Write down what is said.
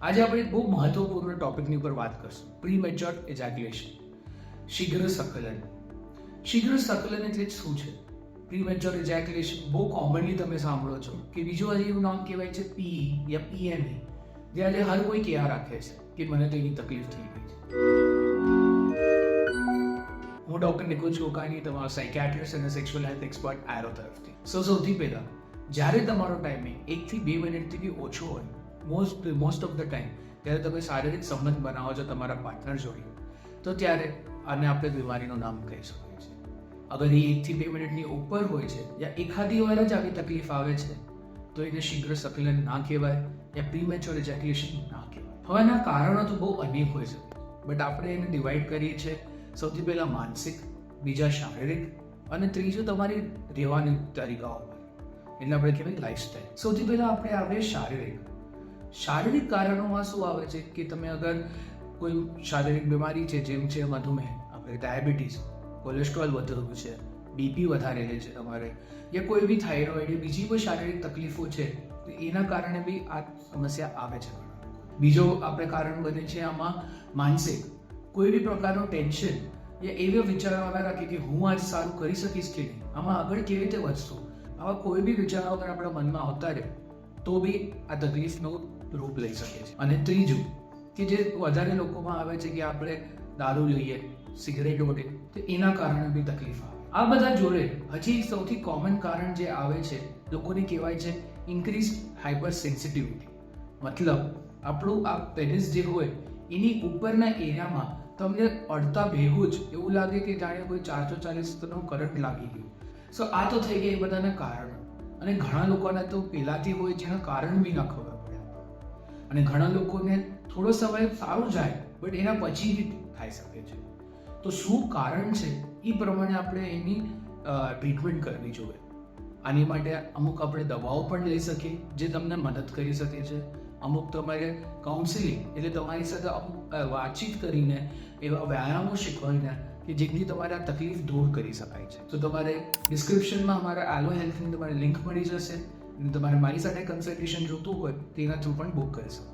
આજે આપણે એક બહુ મહત્વપૂર્ણ ટોપિકની ઉપર વાત કરશું, પ્રીમેચ્યોર એજાક્યુલેશન, શીઘ્ર સ્ખલન. શીઘ્ર સ્ખલન એટલે શું છે? પ્રીમેચ્યોર એજાક્યુલેશન બહુ કોમનલી તમે સાંભળો છો કે બીજું હજી એવું નામ કહેવાય છે પી યા પીએમએ, જે આજે હર કોઈ કહેવા રાખે છે કે મને તો એની તકલીફ થઈ ગઈ છે. હું ડૉક્ટર નિકુંજ કોકાની, તમારો સાયકિયાટ્રિસ્ટ અને સેક્સ્યુઅલ હેલ્થ એક્સપર્ટ આયરો તરફથી. સૌથી પહેલાં જ્યારે તમારો ટાઈમિંગ 1 થી 2 મિનિટથી ઓછો હોય, મોસ્ટ ઓફ ધ ટાઈમ ત્યારે તમે શારીરિક સંબંધ બનાવો છો તમારા પાર્ટનર જોડે, તો ત્યારે આને આપણે બીમારીનું નામ કહી શકીએ છીએ. અગર એ 1 થી 2 મિનિટની ઉપર હોય છે યા એખાદી વાર જ આવી તકલીફ આવે છે તો એને શીઘ્ર સ્ખલન ના કહેવાય યા પ્રીમેચ્યોર એજાક્યુલેશન ના કહેવાય. હવે એના કારણો તો બહુ અનેક હોય છે, બટ આપણે એને ડિવાઈડ કરીએ છીએ સૌથી પહેલાં માનસિક, બીજા શારીરિક અને ત્રીજું તમારી રહેવાની તરીકાઓ પર, એટલે આપણે કહેવાય લાઈફસ્ટાઈલ. સૌથી પહેલાં આપણે આવીએ શારીરિક કારણોમાં શું આવે છે કે તમે અગર કોઈ શારીરિક બીમારી છે, જેમ છે મધુમેહ, આપણે ડાયાબિટીસ, કોલેસ્ટ્રોલ વધેલું છે, બીપી વધારેલી છે તમારે, યા કોઈ બી થાઇરોઇડ, બીજી કોઈ શારીરિક તકલીફો છે, તો એના કારણે બી આ સમસ્યા આવે છે. બીજો આપણે કારણ બને છે આમાં માનસિક, કોઈ બી પ્રકારનું ટેન્શન યા એવા વિચારો આવ્યા રાખે કે હું આજ સારું કરી શકીશ કે નહીં, આમાં આગળ કેવી રીતે વધશું, આવા કોઈ બી વિચારો અગર આપણા મનમાં આવતા રહે તો બી આ તકલીફનું રૂપ લઈ શકે છે. અને ત્રીજું કે જે વધારે લોકોમાં આવે છે કે આપણે દારૂ લઈએ, સિગરેટ ઓઢીએ, તો એના કારણે બી તકલીફ આવે. આ બધા જોડે હજી સૌથી કોમન કારણ જે આવે છે, લોકોને કહેવાય છે ઇન્ક્રીઝ હાઇપર સેન્સિટિવિટી. મતલબ આપણું આ પેનિસ જે હોય એની ઉપરના એરિયામાં તમને અડધા ભેગું જ એવું લાગે કે જાણે કોઈ 440નો કરંટ લાગી ગયો. સો આ તો થઈ ગયા એ બધાના કારણો. અને ઘણા લોકોને તો પહેલાંથી હોય જેના કારણ બી ના ખબર પડે, અને ઘણા લોકોને થોડો સમય સારું જાય બટ એના પછી બી થઈ શકે છે. તો શું કારણ છે એ પ્રમાણે આપણે એની ટ્રીટમેન્ટ કરવી જોઈએ. આની માટે અમુક આપણે દવાઓ પણ લઈ શકીએ જે તમને મદદ કરી શકે છે. અમુક તમારે કાઉન્સિલિંગ એટલે તમારી સાથે અમુક વાતચીત કરીને એવા વ્યાયામો શીખવાડીને કે જેથી તમારે આ તકલીફ દૂર કરી શકાય છે. તો તમારે ડિસ્ક્રિપ્શનમાં અમારા આલો હેલ્થની તમારી લિંક મળી જશે, અને તમારે મારી સાથે કન્સલ્ટેશન જોતું હોય તેના થ્રુ પણ બુક કરી શકો.